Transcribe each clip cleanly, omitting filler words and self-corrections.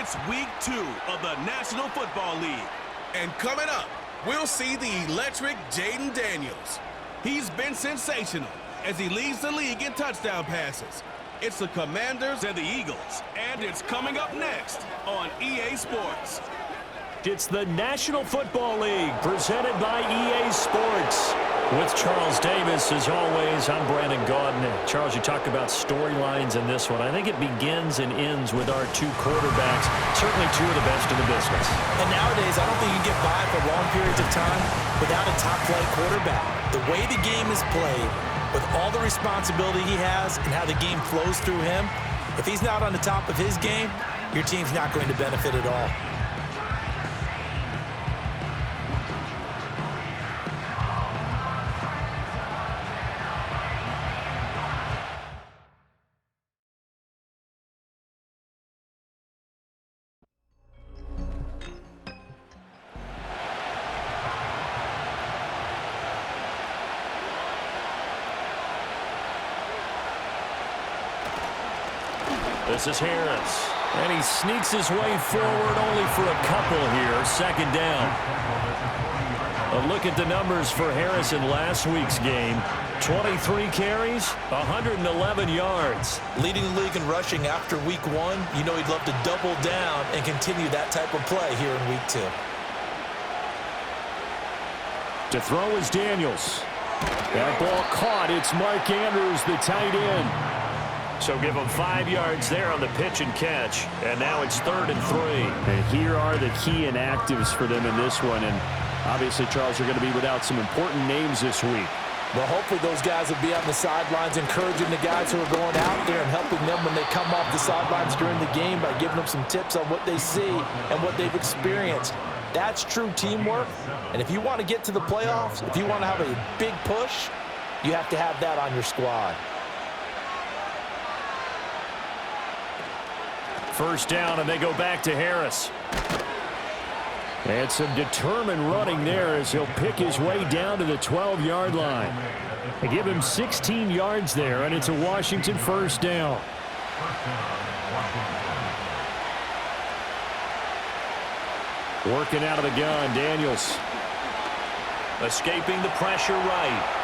It's week 2 of the National Football League. And coming up, we'll see the electric Jayden Daniels. He's been sensational as he leads the league in touchdown passes. It's the Commanders and the Eagles, and it's coming up next on EA Sports. It's the National Football League presented by EA Sports. With Charles Davis, as always, I'm Brandon Gaudin. Charles, you talked about storylines in this one. I think it begins and ends with our two quarterbacks, certainly two of the best in the business. And nowadays, I don't think you can get by for long periods of time without a top-flight quarterback. The way the game is played, with all the responsibility he has and how the game flows through him, if he's not on the top of his game, your team's not going to benefit at all. This is Harris, and he sneaks his way forward only for a couple here. Second down. A look at the numbers for Harris in last week's game. 23 carries, 111 yards. Leading the league in rushing after week 1, you know he'd love to double down and continue that type of play here in week 2. To throw is Daniels. That ball caught. It's Mark Andrews, the tight end. So give him 5 yards there on the pitch and catch. And now it's 3rd and 3. And here are the key inactives for them in this one. And obviously, Charles, you're going to be without some important names this week. Well, hopefully those guys will be on the sidelines encouraging the guys who are going out there and helping them when they come off the sidelines during the game by giving them some tips on what they see and what they've experienced. That's true teamwork. And if you want to get to the playoffs, if you want to have a big push, you have to have that on your squad. First down, and they go back to Harris. And some determined running there as he'll pick his way down to the 12-yard line. They give him 16 yards there, and it's a Washington first down. Working out of the gun, Daniels. Escaping the pressure right.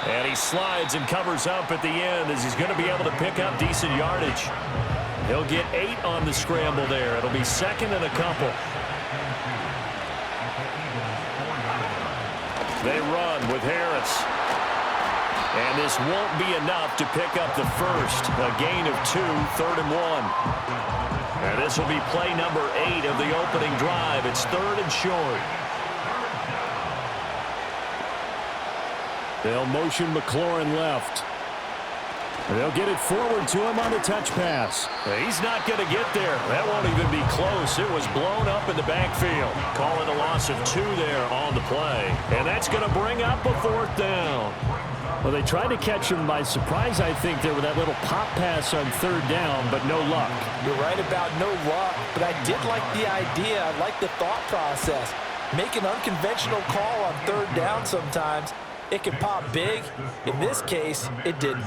And he slides and covers up at the end as he's going to be able to pick up decent yardage. He'll get 8 on the scramble there. It'll be 2nd and a couple. They run with Harris. And this won't be enough to pick up the first. A gain of 2, 3rd and 1. And this will be play number 8 of the opening drive. It's 3rd and short. They'll motion McLaurin left. They'll get it forward to him on the touch pass. He's not going to get there. That won't even be close. It was blown up in the backfield. Calling a loss of 2 there on the play. And that's going to bring up a 4th down. Well, they tried to catch him by surprise, I think, there with that little pop pass on 3rd down, but no luck. You're right about no luck, but I did like the idea. I like the thought process. Make an unconventional call on 3rd down sometimes. It can pop big. In this case, it didn't.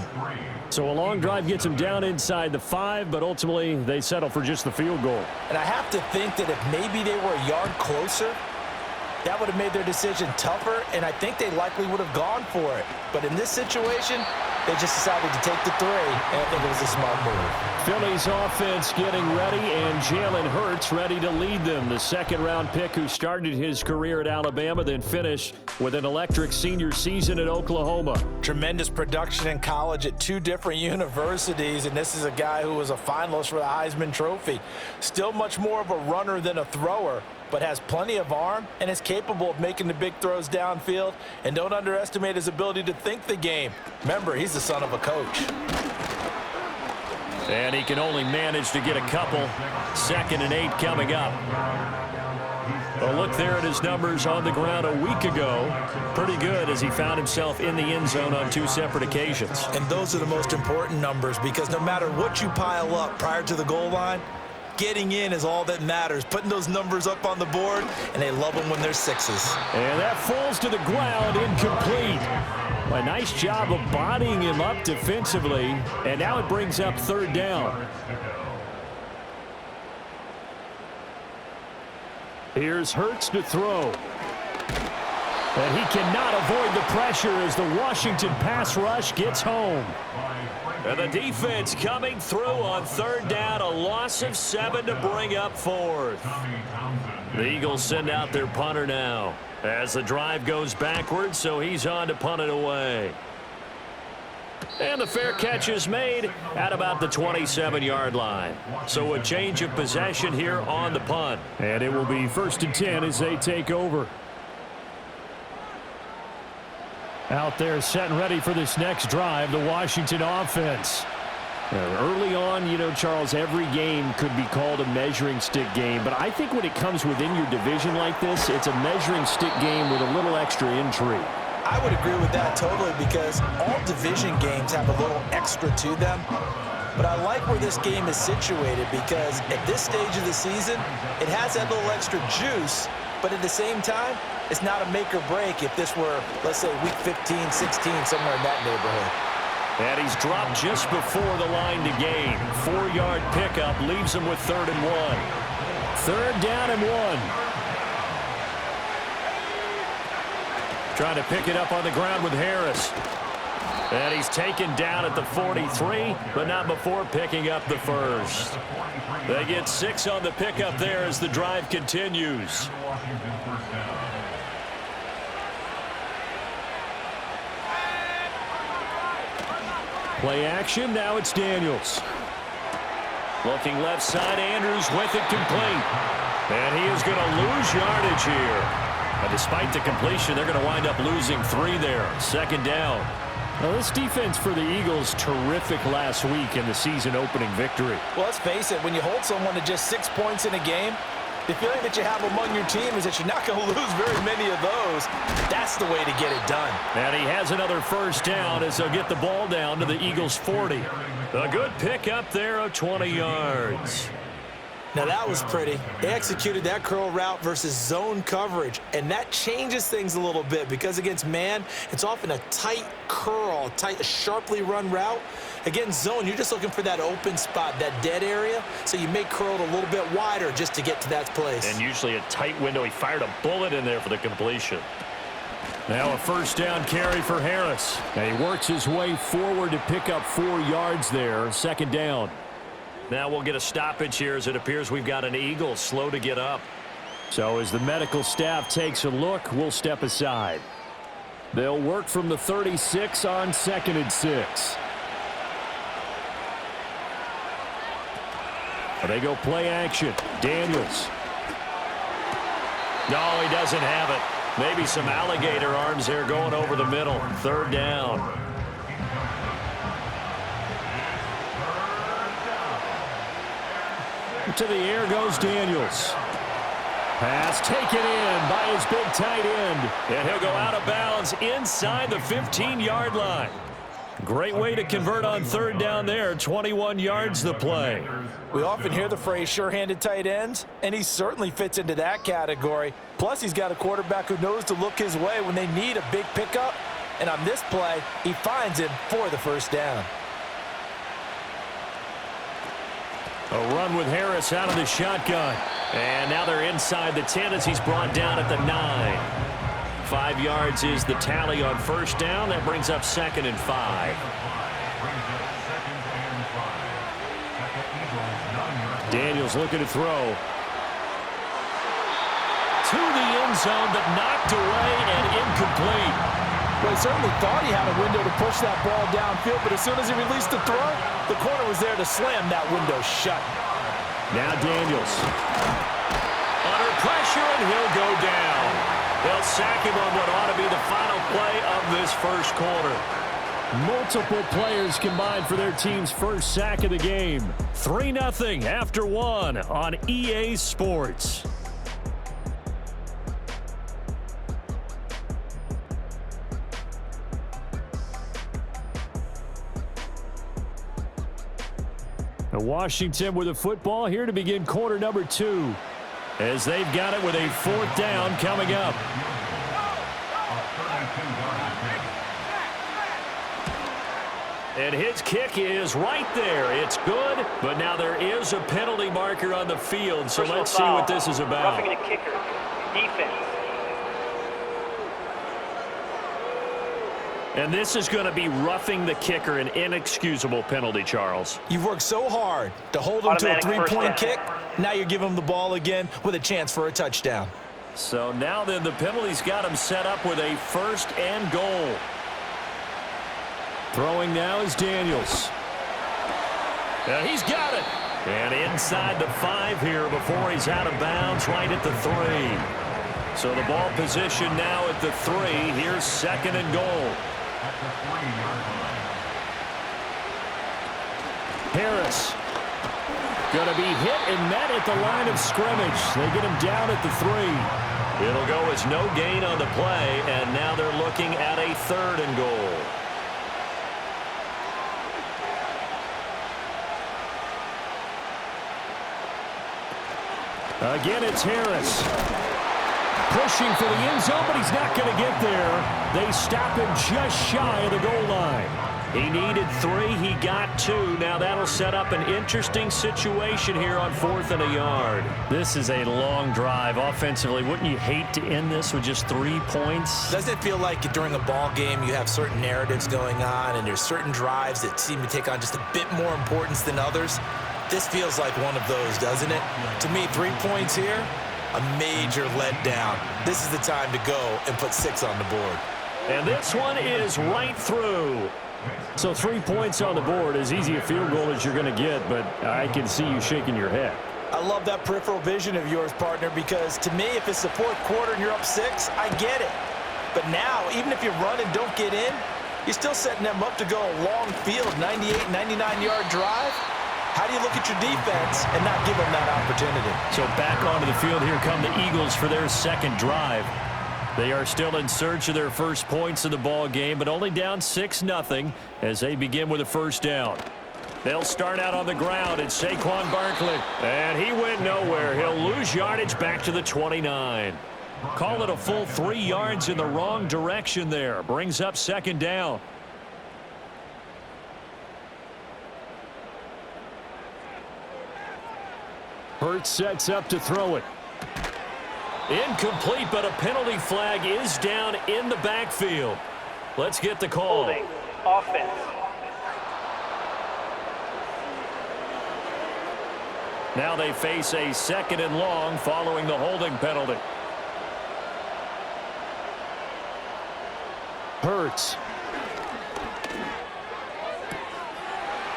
So a long drive gets him down inside the 5, but ultimately they settle for just the field goal. And I have to think that if maybe they were a yard closer, that would have made their decision tougher, and I think they likely would have gone for it. But in this situation, they just decided to take the 3, and I think it was a smart move. Philly's offense getting ready, and Jalen Hurts ready to lead them. The 2nd-round pick who started his career at Alabama, then finished with an electric senior season at Oklahoma. Tremendous production in college at 2 different universities, and this is a guy who was a finalist for the Heisman Trophy. Still much more of a runner than a thrower, but has plenty of arm and is capable of making the big throws downfield. And don't underestimate his ability to think the game. Remember, he's the son of a coach. And he can only manage to get a couple. 2nd and 8 coming up. A look there at his numbers on the ground a week ago. Pretty good as he found himself in the end zone on 2 separate occasions. And those are the most important numbers, because no matter what you pile up prior to the goal line, getting in is all that matters. Putting those numbers up on the board, and they love them when they're 6s. And that falls to the ground, incomplete. A nice job of bodying him up defensively, and now it brings up 3rd down. Here's Hurts to throw. And he cannot avoid the pressure as the Washington pass rush gets home. And the defense coming through on third down, a loss of 7 to bring up fourth. The Eagles send out their punter now as the drive goes backwards, so he's on to punt it away. And the fair catch is made at about the 27-yard line. So a change of possession here on the punt. And it will be 1st and 10 as they take over. Out there set and ready for this next drive, the Washington offense. Early on, you know, Charles, every game could be called a measuring stick game. But I think when it comes within your division like this, it's a measuring stick game with a little extra intrigue. I would agree with that totally because all division games have a little extra to them. But I like where this game is situated because at this stage of the season, it has that little extra juice. But at the same time, it's not a make or break if this were, let's say, week 15, 16, somewhere in that neighborhood. And he's dropped just before the line to gain. 4-yard pickup leaves him with 3rd and 1. 3rd down and 1. Trying to pick it up on the ground with Harris. And he's taken down at the 43, but not before picking up the first. They get 6 on the pickup there as the drive continues. Play action, now it's Daniels. Looking left side, Andrews with it complete. And he is going to lose yardage here. And despite the completion, they're going to wind up losing 3 there. 2nd down. Now, this defense for the Eagles, terrific last week in the season-opening victory. Well, let's face it, when you hold someone to just 6 points in a game, the feeling that you have among your team is that you're not going to lose very many of those. That's the way to get it done. And he has another 1st down as they'll get the ball down to the Eagles' 40. A good pickup there of 20 yards. Now that was pretty. They executed that curl route versus zone coverage, and that changes things a little bit because against man, it's often a tight curl, tight, sharply run route. Against zone, you're just looking for that open spot, that dead area, so you make curl a little bit wider just to get to that place. And usually a tight window. He fired a bullet in there for the completion. Now a 1st down carry for Harris. And he works his way forward to pick up 4 yards there. 2nd down. Now we'll get a stoppage here as it appears we've got an Eagle slow to get up. So as the medical staff takes a look, we'll step aside. They'll work from the 36 on 2nd and 6. They go play action. Daniels. No, he doesn't have it. Maybe some alligator arms there going over the middle. 3rd down. To the air goes Daniels. Pass taken in by his big tight end. And he'll go out of bounds inside the 15-yard line. Great way to convert on 3rd down there. 21 yards the play. We often hear the phrase sure-handed tight ends, and he certainly fits into that category. Plus, he's got a quarterback who knows to look his way when they need a big pickup. And on this play, he finds him for the 1st down. A run with Harris out of the shotgun. And now they're inside the 10 as he's brought down at the 9. 5 yards is the tally on 1st down. That brings up 2nd and 5. Daniels looking to throw. To the end zone, but knocked away and incomplete. Well, he certainly thought he had a window to push that ball downfield, but as soon as he released the throw, the corner was there to slam that window shut. Now Daniels. Under pressure, and he'll go down. They'll sack him on what ought to be the final play of this 1st quarter. Multiple players combined for their team's 1st sack of the game. 3-0 after 1 on EA Sports. Washington with a football here to begin quarter number 2. As they've got it with a 4th down coming up. And his kick is right there. It's good, but now there is a penalty marker on the field, so let's see what this is about. Roughing the kicker. Defense. And this is going to be roughing the kicker, an inexcusable penalty, Charles. You've worked so hard to hold him to a three-point kick. Now you're giving him the ball again with a chance for a touchdown. So now then the penalty's got him set up with a 1st and goal. Throwing now is Daniels. And he's got it. And inside the 5 here before he's out of bounds right at the 3. So the ball position now at the 3. Here's 2nd and goal. Harris going to be hit and met at the line of scrimmage. They get him down at the 3. It'll go as no gain on the play, and now they're looking at a 3rd and goal. Again, it's Harris. Pushing for the end zone, but he's not going to get there. They stop him just shy of the goal line. He needed 3. He got 2. Now that'll set up an interesting situation here on 4th and a yard. This is a long drive offensively. Wouldn't you hate to end this with just 3 points? Doesn't it feel like during a ball game you have certain narratives going on and there's certain drives that seem to take on just a bit more importance than others? This feels like one of those, doesn't it? To me, 3 points here, a major letdown. This is the time to go and put 6 on the board. And this one is right through. So 3 points on the board, as easy a field goal as you're going to get, but I can see you shaking your head. I love that peripheral vision of yours, partner, because to me, if it's the 4th quarter and you're up 6, I get it. But now, even if you run and don't get in, you're still setting them up to go a long field, 98, 99-yard drive. How do you look at your defense and not give them that opportunity? So back onto the field, here come the Eagles for their 2nd drive. They are still in search of their first points of the ball game, but only down 6-0 as they begin with a 1st down. They'll start out on the ground. It's Saquon Barkley, and he went nowhere. He'll lose yardage back to the 29. Call it a full 3 yards in the wrong direction there. Brings up 2nd down. Hurts sets up to throw it. Incomplete, but a penalty flag is down in the backfield. Let's get the call. Holding. Offense. Now they face a 2nd and long following the holding penalty. Hurts.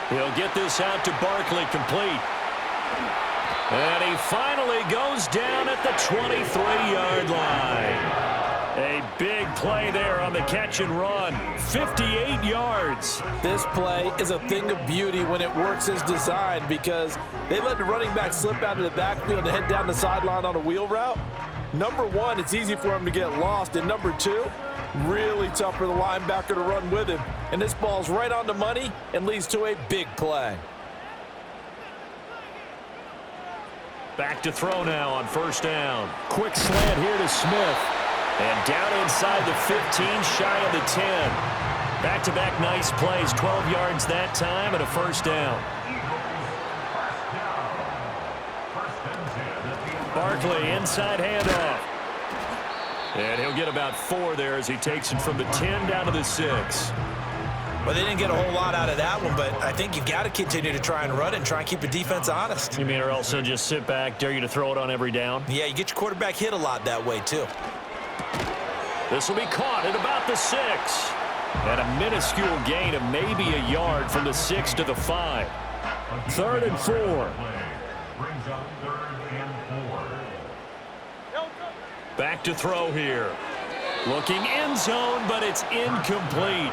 He'll get this out to Barkley, complete. And he finally goes down at the 23-yard line. A big play there on the catch and run. 58 yards. This play is a thing of beauty when it works as designed because they let the running back slip out of the backfield and head down the sideline on a wheel route. Number 1, it's easy for him to get lost. And number 2, really tough for the linebacker to run with him. And this ball's right on the money and leads to a big play. Back to throw now on 1st down. Quick slant here to Smith. And down inside the 15, shy of the 10. Back-to-back nice plays, 12 yards that time and a 1st down. Barkley, inside handoff. And he'll get about 4 there as he takes it from the 10 down to the 6. Well, they didn't get a whole lot out of that one, but I think you've got to continue to try and run and try and keep the defense honest. You mean or else he'll just sit back, dare you to throw it on every down? Yeah, you get your quarterback hit a lot that way, too. This will be caught at about the 6. And a minuscule gain of maybe a yard from the 6 to the 5. 3rd and 4. Back to throw here. Looking end zone, but it's incomplete.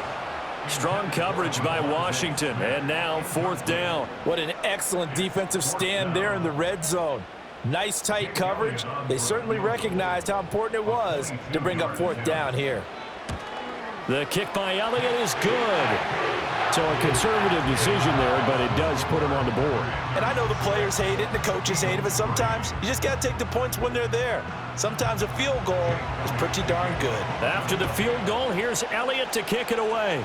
Strong coverage by Washington, and now 4th down. What an excellent defensive stand there in the red zone. Nice tight coverage. They certainly recognized how important it was to bring up 4th down here. The kick by Elliott is good. So a conservative decision there, but it does put him on the board. And I know the players hate it and the coaches hate it, but sometimes you just got to take the points when they're there. Sometimes a field goal is pretty darn good. After the field goal, here's Elliott to kick it away.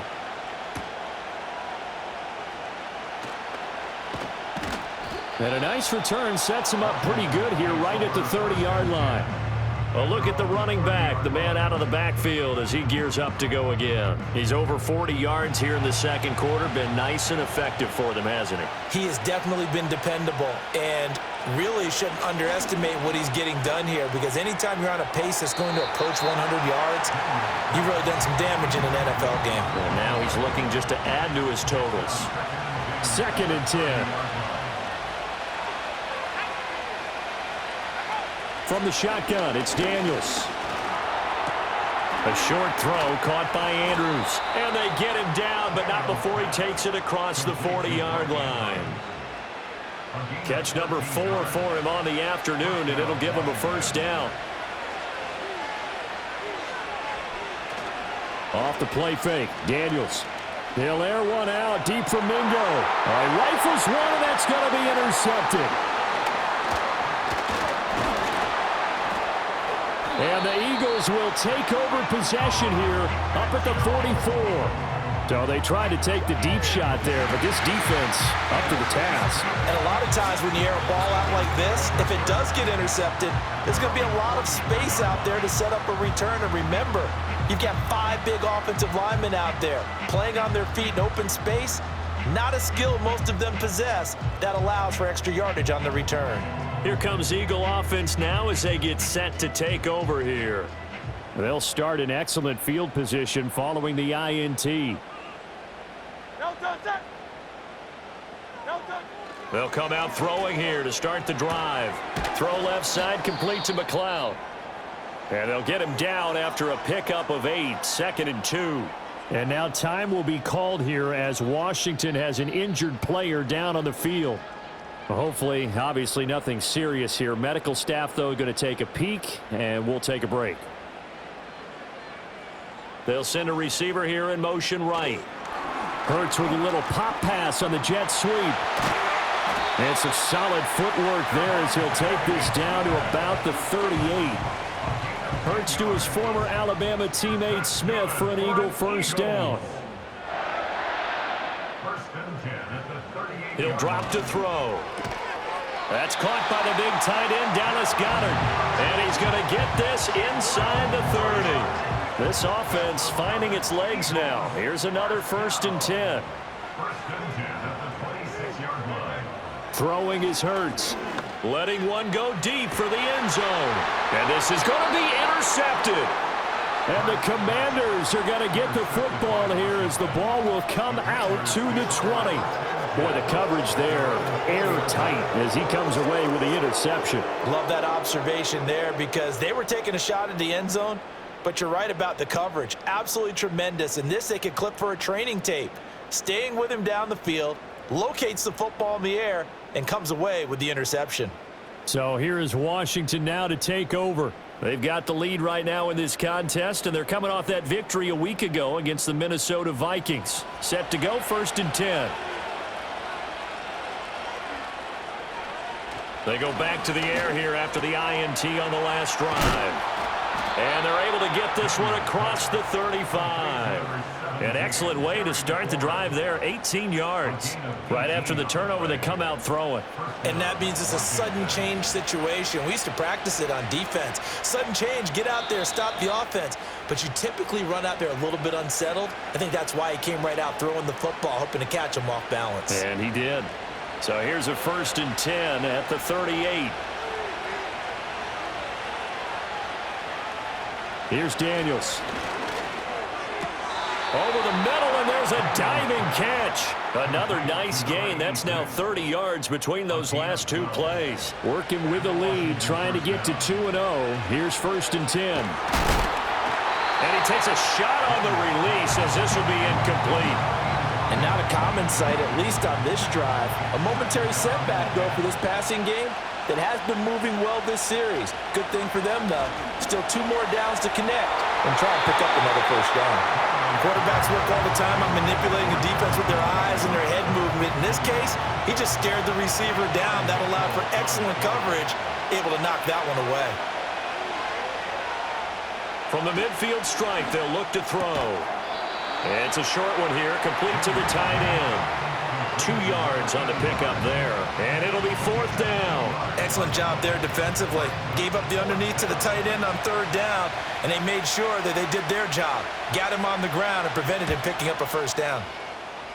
And a nice return sets him up pretty good here right at the 30-yard line. A look at the running back, the man out of the backfield as he gears up to go again. He's over 40 yards here in the second quarter. Been nice and effective for them, hasn't he? He has definitely been dependable and really shouldn't underestimate what he's getting done here, because anytime you're on a pace that's going to approach 100 yards, you've really done some damage in an NFL game. And now he's looking just to add to his totals. 2nd and 10. From the shotgun, it's Daniels. A short throw caught by Andrews. And they get him down, but not before he takes it across the 40-yard line. Catch number 4 for him on the afternoon, and it'll give him a first down. Off the play fake, Daniels. He'll air one out deep from Mingo. Rifles one, and that's going to be intercepted. And the Eagles will take over possession here up at the 44. So they tried to take the deep shot there, but this defense up to the task. And a lot of times when you air a ball out like this, if it does get intercepted, there's going to be a lot of space out there to set up a return. And remember, you've got 5 big offensive linemen out there playing on their feet in open space. Not a skill most of them possess that allows for extra yardage on the return. Here comes Eagle offense now as they get set to take over here. They'll start in excellent field position following the INT. They'll come out throwing here to start the drive. Throw left side, complete to McLeod. And they'll get him down after a pickup of 8, 2nd and 2. And now time will be called here as Washington has an injured player down on the field. Hopefully, obviously nothing serious here. Medical staff, though, going to take a peek, and we'll take a break. They'll send a receiver here in motion right. Hurts with a little pop pass on the jet sweep. And some solid footwork there as he'll take this down to about the 38. Hurts to his former Alabama teammate Smith for an Eagle first down. He'll drop to throw. That's caught by the big tight end, Dallas Goedert. And he's going to get this inside the 30. This offense finding its legs now. Here's another 1st and 10. Throwing is Hurts. Letting one go deep for the end zone. And this is going to be intercepted. And the Commanders are going to get the football here as the ball will come out to the 20. Boy, the coverage there, airtight as he comes away with the interception. Love that observation there, because they were taking a shot at the end zone, but you're right about the coverage. Absolutely tremendous. And this they could clip for a training tape. Staying with him down the field, locates the football in the air, and comes away with the interception. So here is Washington now to take over. They've got the lead right now in this contest, and they're coming off that victory a week ago against the Minnesota Vikings. Set to go, 1st and 10. They go back to the air here after the INT on the last drive. And they're able to get this one across the 35. An excellent way to start the drive there, 18 yards. Right after the turnover, they come out throwing. And that means it's a sudden change situation. We used to practice it on defense. Sudden change, get out there, stop the offense. But you typically run out there a little bit unsettled. I think that's why he came right out throwing the football, hoping to catch him off balance. And he did. So here's a 1st and 10 at the 38. Here's Daniels. Over the middle, and there's a diving catch. Another nice gain. That's now 30 yards between those last 2 plays. Working with the lead, trying to get to 2-0. Here's 1st and 10. And he takes a shot on the release as this will be incomplete. And not a common sight, at least on this drive. A momentary setback, though, for this passing game that has been moving well this series. Good thing for them, though. Still 2 more downs to connect and try and pick up another first down. Quarterbacks work all the time on manipulating the defense with their eyes and their head movement. In this case, he just stared the receiver down. That allowed for excellent coverage, able to knock that one away. From the midfield stripe, they'll look to throw. It's a short one here, complete to the tight end. 2 yards on the pickup there. And it'll be 4th down. Excellent job there defensively. Gave up the underneath to the tight end on 3rd down, and they made sure that they did their job. Got him on the ground and prevented him picking up a 1st down.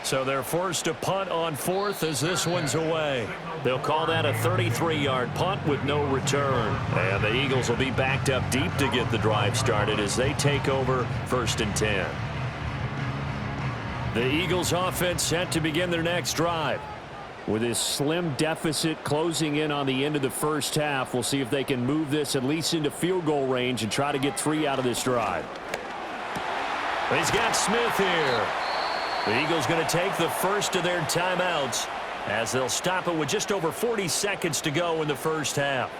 So they're forced to punt on 4th as this one's away. They'll call that a 33-yard punt with no return. And the Eagles will be backed up deep to get the drive started as they take over 1st and 10. The Eagles offense set to begin their next drive. With this slim deficit closing in on the end of the first half, we'll see if they can move this at least into field goal range and try to get 3 out of this drive. He's got Smith here. The Eagles going to take the first of their timeouts as they'll stop it with just over 40 seconds to go in the first half.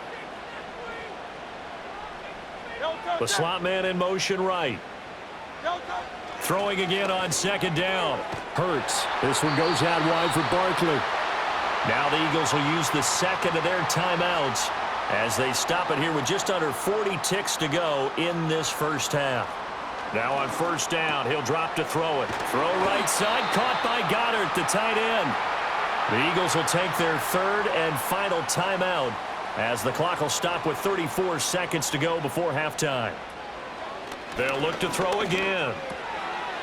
The slot man in motion right. Throwing again on 2nd down. Hurts. This one goes out wide for Barkley. Now the Eagles will use the second of their timeouts as they stop it here with just under 40 ticks to go in this first half. Now on 1st down, he'll drop to throw it. Throw right side, caught by Goddard, the tight end. The Eagles will take their 3rd and final timeout as the clock will stop with 34 seconds to go before halftime. They'll look to throw again.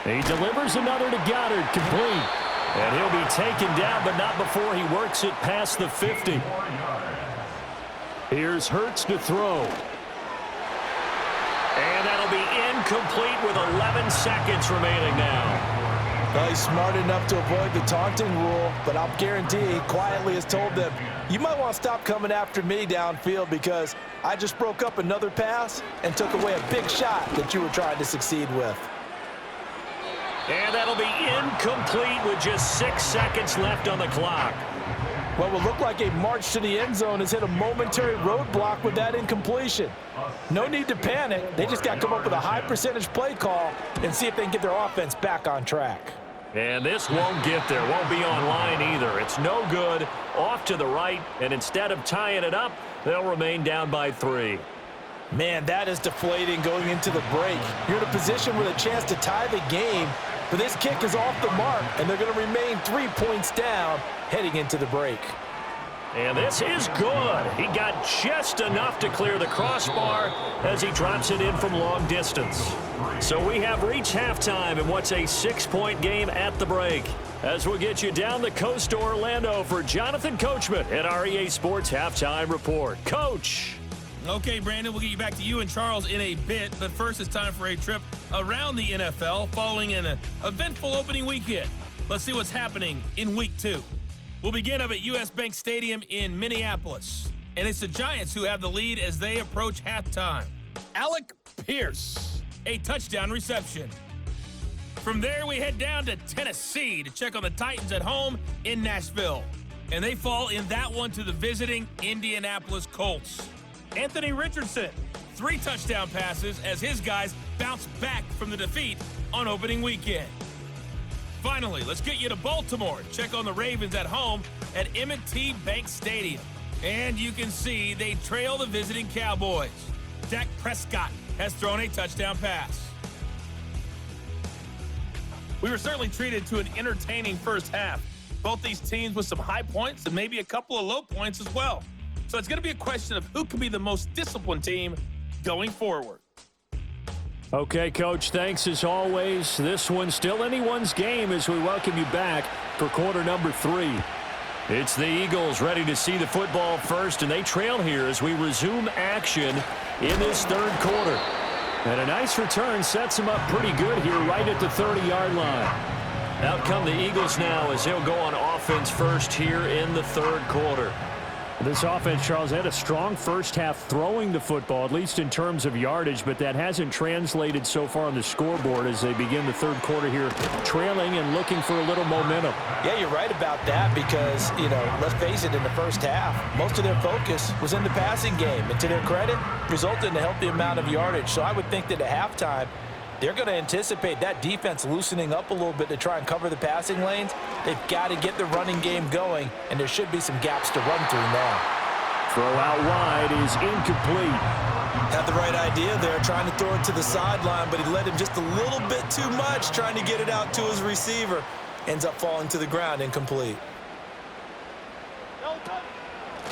He delivers another to Goddard, complete. And he'll be taken down, but not before he works it past the 50. Here's Hurts to throw. And that'll be incomplete with 11 seconds remaining now. Well, he's smart enough to avoid the taunting rule, but I'll guarantee he quietly has told them, you might want to stop coming after me downfield because I just broke up another pass and took away a big shot that you were trying to succeed with. And that'll be incomplete with just 6 seconds left on the clock. What will look like a march to the end zone has hit a momentary roadblock with that incompletion. No need to panic. They just got to come up with a high percentage play call and see if they can get their offense back on track. And this won't get there. Won't be online either. It's no good. Off to the right. And instead of tying it up, they'll remain down by 3. Man, that is deflating going into the break. You're in a position with a chance to tie the game, but this kick is off the mark, and they're going to remain 3 points down heading into the break. And this is good. He got just enough to clear the crossbar as he drops it in from long distance. So we have reached halftime in what's a 6-point game at the break. As we'll get you down the coast to Orlando for Jonathan Coachman at our EA Sports Halftime Report. Coach. Okay, Brandon, we'll get you back to you and Charles in a bit, but first it's time for a trip around the NFL following an eventful opening weekend. Let's see what's happening in Week 2. We'll begin up at U.S. Bank Stadium in Minneapolis, and it's the Giants who have the lead as they approach halftime. Alec Pierce, a touchdown reception. From there, we head down to Tennessee to check on the Titans at home in Nashville, and they fall in that one to the visiting Indianapolis Colts. Anthony Richardson, 3 touchdown passes as his guys bounce back from the defeat on opening weekend. Finally, let's get you to Baltimore. Check on the Ravens at home at M&T Bank Stadium. And you can see they trail the visiting Cowboys. Dak Prescott has thrown a touchdown pass. We were certainly treated to an entertaining first half. Both these teams with some high points and maybe a couple of low points as well. So it's going to be a question of who can be the most disciplined team going forward. Okay, Coach, thanks as always. This one's still anyone's game as we welcome you back for quarter number 3. It's the Eagles ready to see the football first, and they trail here as we resume action in this 3rd quarter. And a nice return sets them up pretty good here right at the 30-yard line. Out come the Eagles now as they'll go on offense first here in the 3rd quarter. This offense, Charles, had a strong first half throwing the football, at least in terms of yardage, but that hasn't translated so far on the scoreboard as they begin the 3rd quarter here, trailing and looking for a little momentum. Yeah, you're right about that because, let's face it, in the first half, most of their focus was in the passing game. And to their credit, resulted in a healthy amount of yardage. So I would think that at halftime, they're going to anticipate that defense loosening up a little bit to try and cover the passing lanes. They've got to get the running game going, and there should be some gaps to run through now. Throw out wide is incomplete. Had the right idea there, trying to throw it to the sideline, but he led him just a little bit too much, trying to get it out to his receiver. Ends up falling to the ground, incomplete.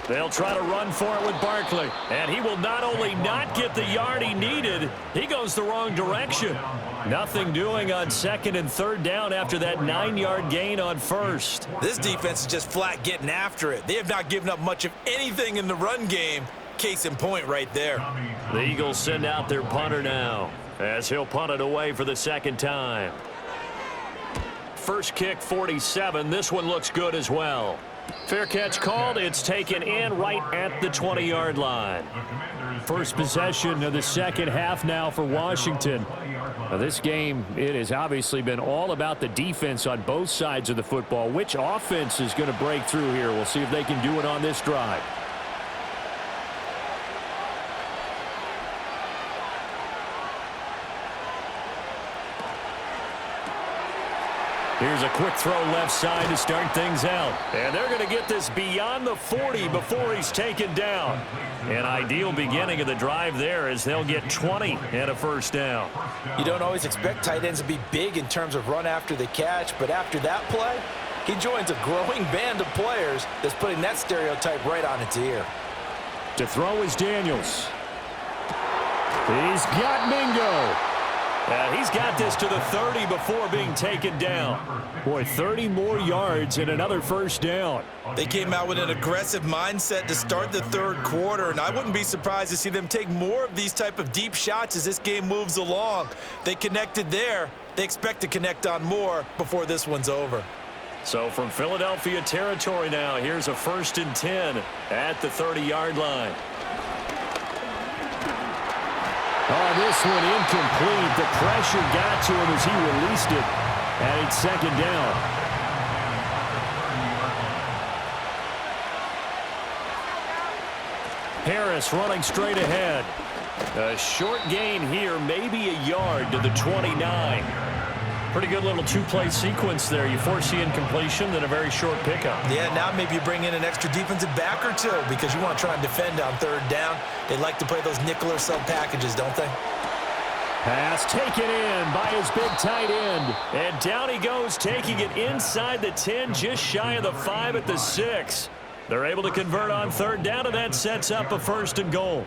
They'll try to run for it with Barkley. And he will not only not get the yard he needed, he goes the wrong direction. Nothing doing on 2nd and 3rd down after that 9-yard gain on 1st. This defense is just flat getting after it. They have not given up much of anything in the run game. Case in point right there. The Eagles send out their punter now, as he'll punt it away for the 2nd time. First kick, 47. This one looks good as well. Fair catch called. It's taken in right at the 20-yard line. First possession of the second half now for Washington. Now this game, it has obviously been all about the defense on both sides of the football. Which offense is going to break through here? We'll see if they can do it on this drive. Here's a quick throw left side to start things out. And they're going to get this beyond the 40 before he's taken down. An ideal beginning of the drive there as they'll get 20 and a first down. You don't always expect tight ends to be big in terms of run after the catch, but after that play, he joins a growing band of players that's putting that stereotype right on its ear. To throw is Daniels. He's got Mingo. He's got this to the 30 before being taken down. Boy, 30 more yards and another first down. They came out with an aggressive mindset to start the 3rd quarter, and I wouldn't be surprised to see them take more of these type of deep shots as this game moves along. They connected there. They expect to connect on more before this one's over. So from Philadelphia territory now, here's a 1st and 10 at the 30-yard line. Oh, this one incomplete. The pressure got to him as he released it. And it's 2nd down. Harris running straight ahead. A short gain here, maybe a yard to the 29. Pretty good little two-play sequence there. You force the incompletion, then a very short pickup. Yeah, now maybe you bring in an extra defensive back or two because you want to try and defend on 3rd down. They like to play those nickel or sub packages, don't they? Pass taken in by his big tight end. And down he goes, taking it inside the 10, just shy of the 5 at the 6. They're able to convert on 3rd down, and that sets up a 1st and goal.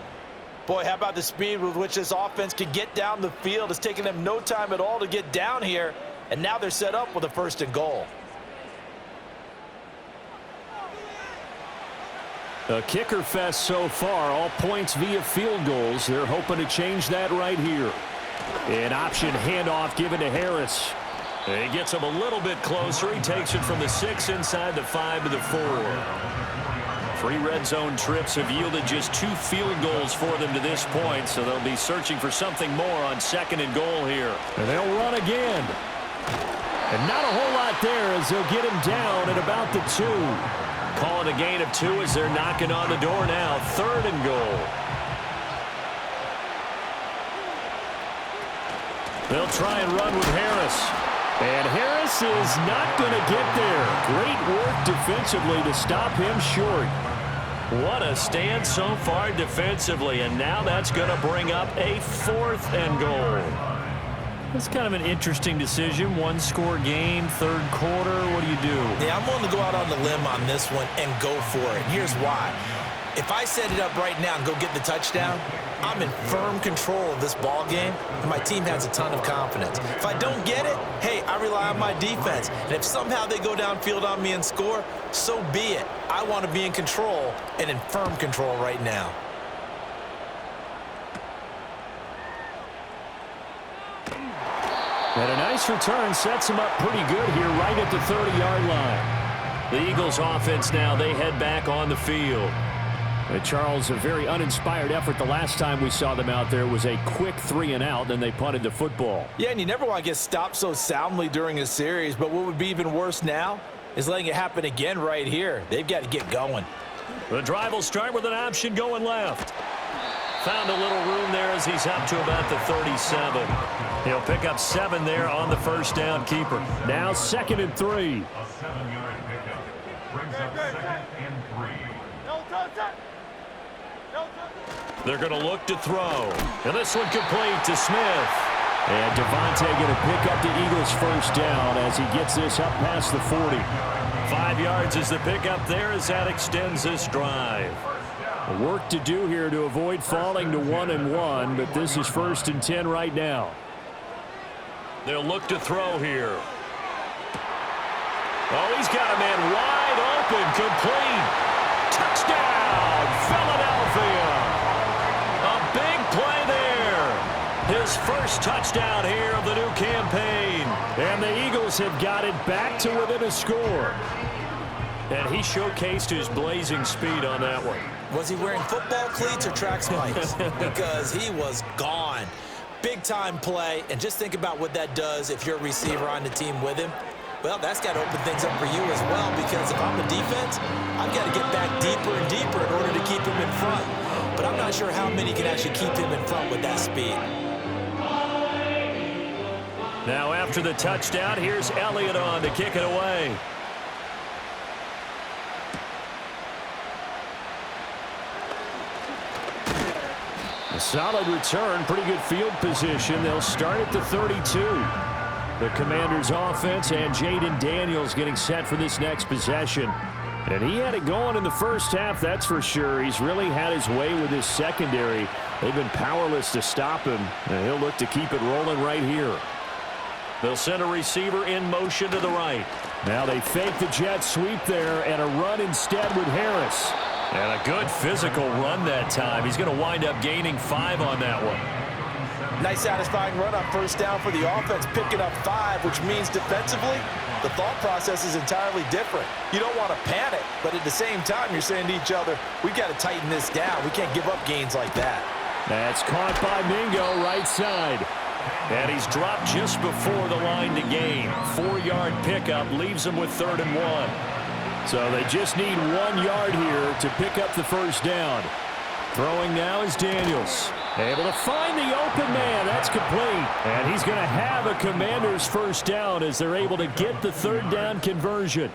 Boy, how about the speed with which this offense can get down the field? It's taken them no time at all to get down here, and now they're set up with a 1st and goal. A kicker fest so far, all points via field goals. They're hoping to change that right here. An option handoff given to Harris. He gets him a little bit closer. He takes it from the 6 inside the 5 to the 4. 3 red zone trips have yielded just 2 field goals for them to this point, so they'll be searching for something more on 2nd and goal here. And they'll run again. And not a whole lot there as they'll get him down at about the 2. Calling a gain of 2 as they're knocking on the door now. 3rd and goal. They'll try and run with Harris. And Harris is not going to get there. Great work defensively to stop him short. What a stand so far defensively, and now that's going to bring up a 4th and goal. It's kind of an interesting decision. 1-score game, 3rd quarter. What do you do? Yeah, I'm willing to go out on the limb on this one and go for it. Here's why. If I set it up right now and go get the touchdown, I'm in firm control of this ball game, and my team has a ton of confidence. If I don't get it, hey, I rely on my defense. And if somehow they go downfield on me and score, so be it. I want to be in control and in firm control right now. And a nice return sets him up pretty good here right at the 30-yard line. The Eagles offense now, they head back on the field. Charles, a very uninspired effort the last time we saw them out there. Was a quick 3 and out, then they punted the football. Yeah, and you never want to get stopped so soundly during a series, but what would be even worse now is letting it happen again right here. They've got to get going. The drive will start with an option going left. Found a little room there as he's up to about the 37. He'll pick up 7 there on the first down keeper. Now 2nd and 3. A 7-yard pickup brings up 2nd and 3. They're going to look to throw. And this one complete to Smith. And Devontae going to pick up the Eagles' first down as he gets this up past the 40. 5 yards is the pickup there as that extends this drive. Work to do here to avoid falling to 1-1, but this is 1st and 10 right now. They'll look to throw here. Oh, he's got a man wide open, complete. Touchdown, Philadelphia. A big play there. His first touchdown here of the new campaign. And the Eagles have got it back to within a score. And he showcased his blazing speed on that one. Was he wearing football cleats or track spikes? Because he was gone. Big-time play, and just think about what that does if you're a receiver on the team with him. Well, that's got to open things up for you as well, because if I'm the defense, I've got to get back deeper and deeper in order to keep him in front. But I'm not sure how many can actually keep him in front with that speed. Now after the touchdown, here's Elliott on to kick it away. A solid return, pretty good field position. They'll start at the 32. The Commanders' offense and Jaden Daniels getting set for this next possession. And he had it going in the first half, that's for sure. He's really had his way with his secondary. They've been powerless to stop him, and he'll look to keep it rolling right here. They'll send a receiver in motion to the right. Now they fake the jet sweep there and a run instead with Harris. And a good physical run that time. He's going to wind up gaining 5 on that one. Nice satisfying run on first down for the offense, picking up 5, which means defensively, the thought process is entirely different. You don't want to panic, but at the same time, you're saying to each other, we've got to tighten this down. We can't give up gains like that. That's caught by Mingo, right side. And he's dropped just before the line to gain. 4-yard pickup leaves him with 3rd and 1. So they just need 1 yard here to pick up the first down. Throwing now is Daniels. Able to find the open man. That's complete. And he's going to have a Commander's first down as they're able to get the 3rd down conversion.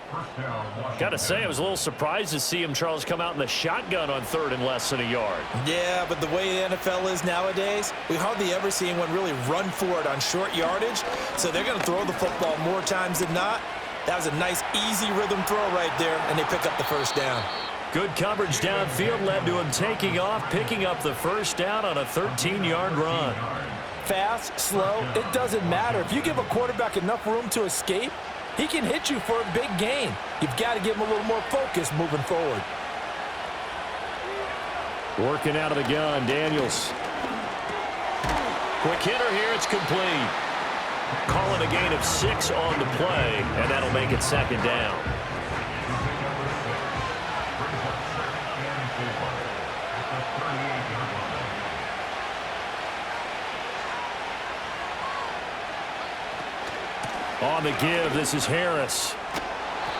Got to say, I was a little surprised to see him, Charles, come out in the shotgun on 3rd and less than a yard. Yeah, but the way the NFL is nowadays, we hardly ever see anyone really run for it on short yardage. So they're going to throw the football more times than not. That was a nice, easy rhythm throw right there, and they pick up the first down. Good coverage downfield led to him taking off, picking up the first down on a 13-yard run. Fast, slow, it doesn't matter. If you give a quarterback enough room to escape, he can hit you for a big gain. You've got to give him a little more focus moving forward. Working out of the gun, Daniels. Quick hitter here, it's complete. Calling a gain of 6 on the play, and that'll make it 2nd down. On the give, this is Harris.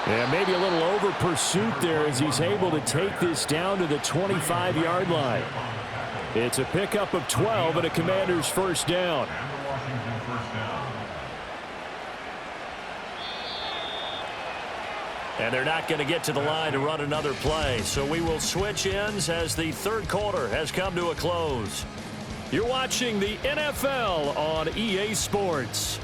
Yeah, maybe a little over pursuit there as he's able to take this down to the 25-yard line. It's a pickup of 12 and a Commander's first down. And they're not going to get to the line to run another play. So we will switch ends as the 3rd quarter has come to a close. You're watching the NFL on EA Sports.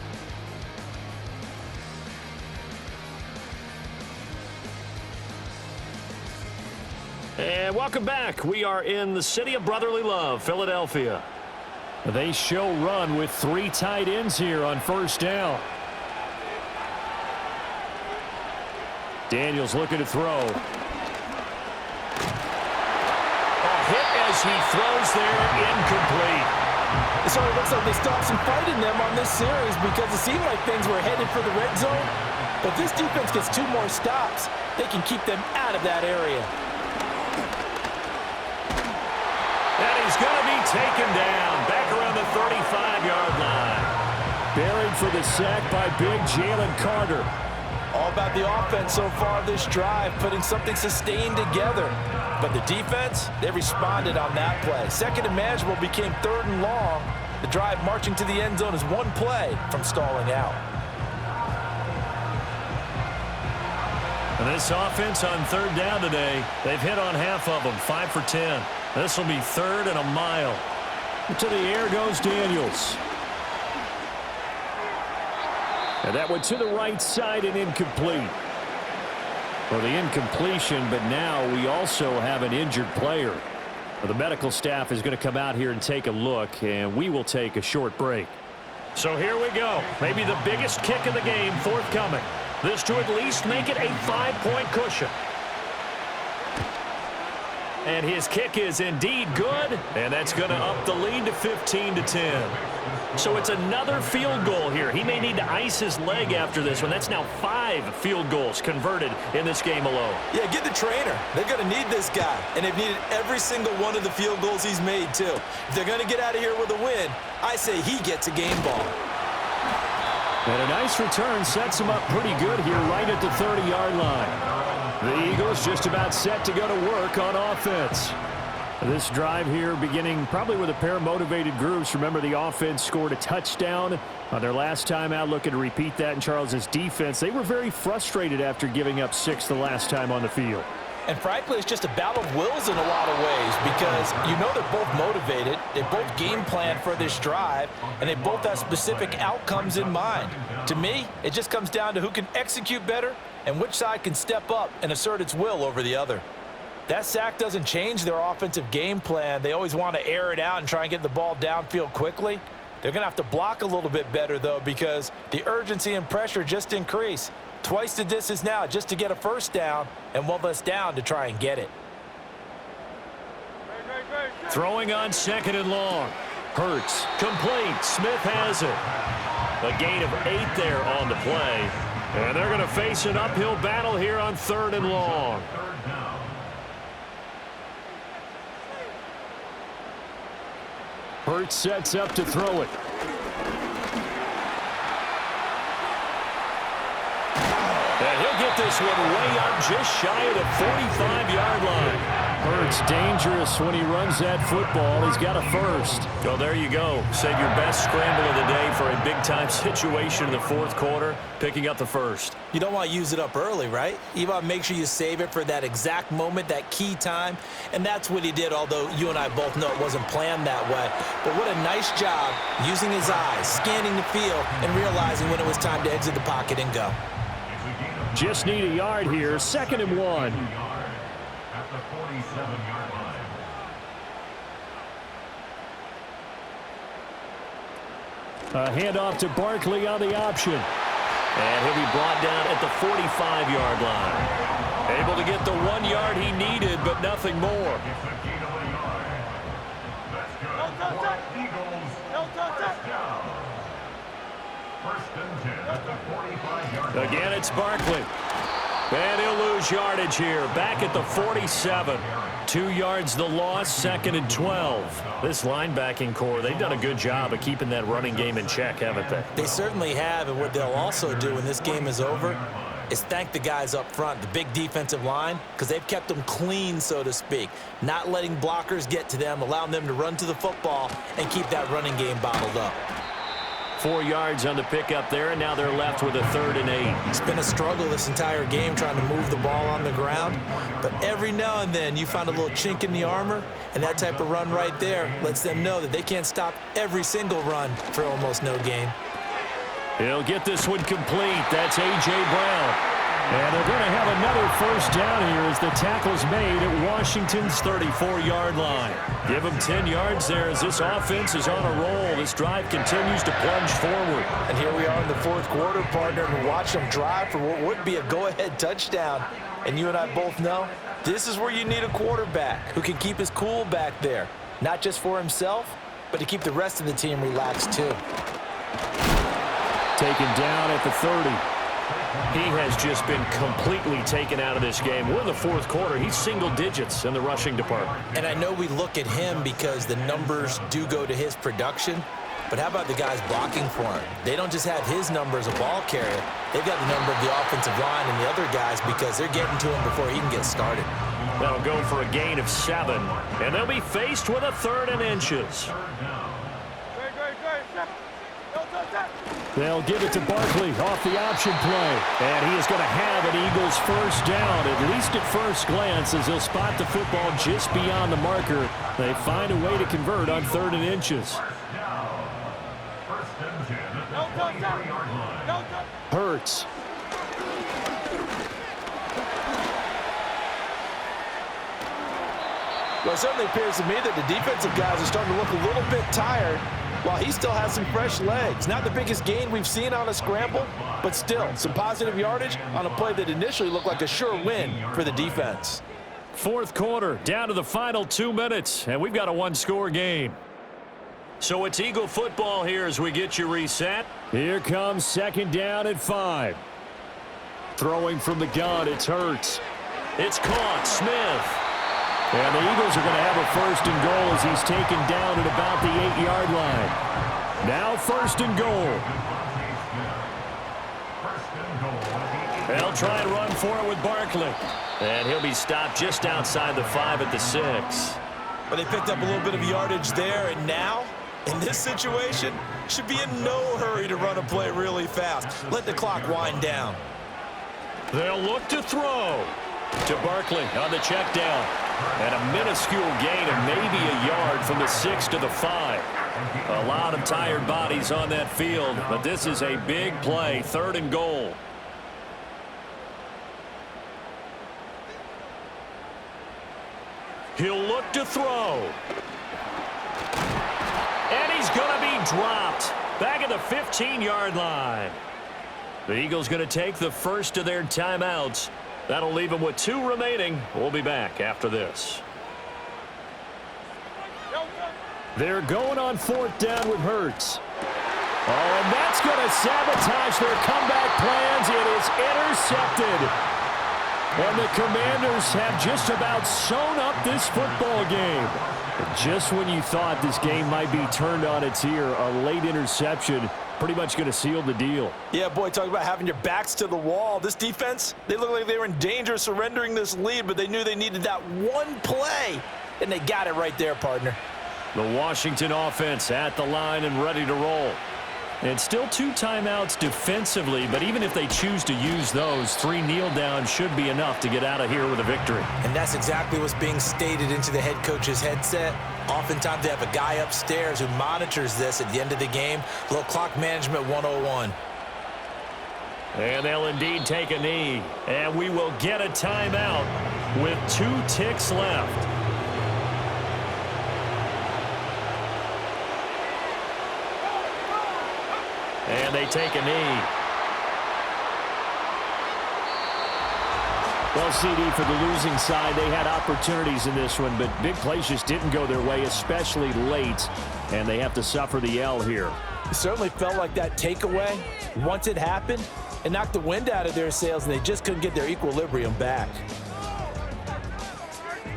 And welcome back. We are in the city of brotherly love, Philadelphia. They show run with 3 tight ends here on first down. Daniels looking to throw. A hit as he throws there, incomplete. So it looks like they stopped some fight in them on this series because it seemed like things were headed for the red zone. But this defense gets 2 more stops. They can keep them out of that area. And he's going to be taken down back around the 35-yard line. Buried for the sack by big Jalen Carter. All about the offense so far this drive, putting something sustained together. But the defense, they responded on that play. 2nd and manageable became 3rd and long. The drive marching to the end zone is 1 play from stalling out. And this offense on 3rd down today, they've hit on half of them, 5 for 10. This will be 3rd and a mile. To the air goes Daniels. And that went to the right side and incomplete. Well, the incompletion, but now we also have an injured player. Well, the medical staff is going to come out here and take a look, and we will take a short break. So here we go. Maybe the biggest kick of the game forthcoming. This to at least make it a 5-point cushion. And his kick is indeed good, and that's going to up the lead to 15-10. So it's another field goal here. He may need to ice his leg after this one. That's now 5 field goals converted in this game alone. Yeah, get the trainer. They're going to need this guy, and they've needed every single one of the field goals he's made, too. If they're going to get out of here with a win, I say he gets a game ball. And a nice return sets him up pretty good here right at the 30-yard line. The Eagles just about set to go to work on offense. This drive here beginning probably with a pair of motivated groups. Remember, the offense scored a touchdown on their last time out, looking to repeat that in Charles's defense. They were very frustrated after giving up 6 the last time on the field. And frankly, it's just a battle of wills in a lot of ways because you know they're both motivated, they both game plan for this drive, and they both have specific outcomes in mind. To me, it just comes down to who can execute better and which side can step up and assert its will over the other. That sack doesn't change their offensive game plan. They always want to air it out and try and get the ball downfield quickly. They're going to have to block a little bit better, though, because the urgency and pressure just increase. Twice the distance now just to get a first down and one less down to try and get it. Throwing on 2nd and long. Hurts. Complete. Smith has it. A gain of 8 there on the play. And they're going to face an uphill battle here on 3rd and long. Hurts sets up to throw it. And he'll get this one way up just shy of the 45-yard line. Hurts dangerous when he runs that football. He's got a first. Well, there you go. Save your best scramble of the day for a big-time situation in the 4th quarter, picking up the first. You don't want to use it up early, right? You want to make sure you save it for that exact moment, that key time. And that's what he did, although you and I both know it wasn't planned that way. But what a nice job using his eyes, scanning the field, and realizing when it was time to exit the pocket and go. Just need a yard here. 2nd and 1. At the 47-yard line. A handoff to Barkley on the option. And he'll be brought down at the 45-yard line. Able to get the 1 yard he needed, but nothing more. It's a gain of a yard. That's good. Eagles. First down. 1st and 10 at the 45-yard line. Again, it's Barkley. And he'll lose yardage here. Back at the 47. 2 yards the loss, 2nd and 12. This linebacking core, they've done a good job of keeping that running game in check, haven't they? They certainly have, and what they'll also do when this game is over is thank the guys up front, the big defensive line, because they've kept them clean, so to speak, not letting blockers get to them, allowing them to run to the football and keep that running game bottled up. 4 yards on the pickup there, and now they're left with a 3rd and 8. It's been a struggle this entire game trying to move the ball on the ground, but every now and then you find a little chink in the armor, and that type of run right there lets them know that they can't stop every single run for almost no gain. He'll get this one complete. That's A.J. Brown. And they're going to have another first down here as the tackle's made at Washington's 34-yard line. Give him 10 yards there as this offense is on a roll. This drive continues to plunge forward. And here we are in the 4th quarter, partner, and watch them drive for what would be a go-ahead touchdown. And you and I both know this is where you need a quarterback who can keep his cool back there, not just for himself, but to keep the rest of the team relaxed too. Taken down at the 30. He has just been completely taken out of this game. We're in the 4th quarter. He's single digits in the rushing department. And I know we look at him because the numbers do go to his production, but how about the guys blocking for him? They don't just have his number as a ball carrier. They've got the number of the offensive line and the other guys because they're getting to him before he can get started. That'll go for a gain of 7, and they'll be faced with a 3rd and inches. They'll give it to Barkley off the option play. And he is going to have an Eagles first down, at least at first glance, as they'll spot the football just beyond the marker. They find a way to convert on 3rd and inches. Hurts. Well, it certainly appears to me that the defensive guys are starting to look a little bit tired while he still has some fresh legs. Not the biggest gain we've seen on a scramble, but still some positive yardage on a play that initially looked like a sure win for the defense. Fourth quarter, down to the final 2 minutes, and we've got a one-score game. So it's Eagle football here as we get you reset. Here comes second down at 5. Throwing from the gun, it's Hurts. It's caught, Smith. And the Eagles are going to have a first and goal as he's taken down at about the 8-yard line. Now first and goal. They'll try and run for it with Barkley. And he'll be stopped just outside the 5 at the 6. But they picked up a little bit of yardage there, and now, in this situation, should be in no hurry to run a play really fast. Let the clock wind down. They'll look to throw to Barkley on the check down. And a minuscule gain of maybe a yard from the 6 to the 5. A lot of tired bodies on that field, but this is a big play, third and goal. He'll look to throw. And he's going to be dropped back at the 15-yard line. The Eagles going to take the first of their timeouts. That'll leave them with 2 remaining. We'll be back after this. They're going on fourth down with Hurts. Oh, and that's going to sabotage their comeback plans. It is intercepted. And the Commanders have just about sewn up this football game. Just when you thought this game might be turned on its ear, a late interception pretty much going to seal the deal. Yeah, boy, talk about having your backs to the wall. This defense, they look like they were in danger of surrendering this lead, but they knew they needed that one play, and they got it right there, partner. The Washington offense at the line and ready to roll. And still 2 timeouts defensively, but even if they choose to use those, 3 kneel downs should be enough to get out of here with a victory. And that's exactly what's being stated into the head coach's headset. Oftentimes they have a guy upstairs who monitors this at the end of the game. A little clock management 101. And they'll indeed take a knee. And we will get a timeout with 2 ticks left. And they take a knee. Well, CD, for the losing side, they had opportunities in this one, but big plays just didn't go their way, especially late, and they have to suffer the L here. It certainly felt like that takeaway, once it happened, it knocked the wind out of their sails, and they just couldn't get their equilibrium back.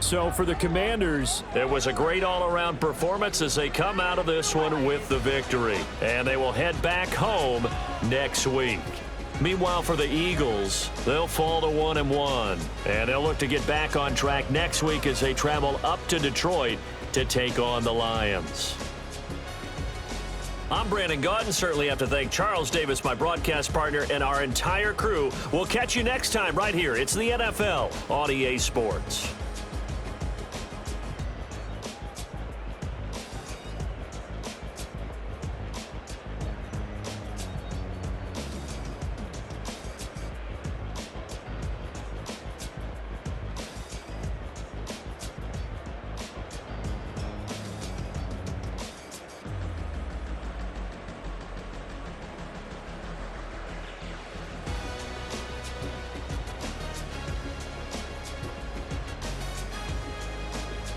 So for the Commanders, it was a great all-around performance as they come out of this one with the victory. And they will head back home next week. Meanwhile, for the Eagles, they'll fall to 1-1. And they'll look to get back on track next week as they travel up to Detroit to take on the Lions. I'm Brandon Gaudin. Certainly have to thank Charles Davis, my broadcast partner, and our entire crew. We'll catch you next time right here. It's the NFL on EA Sports.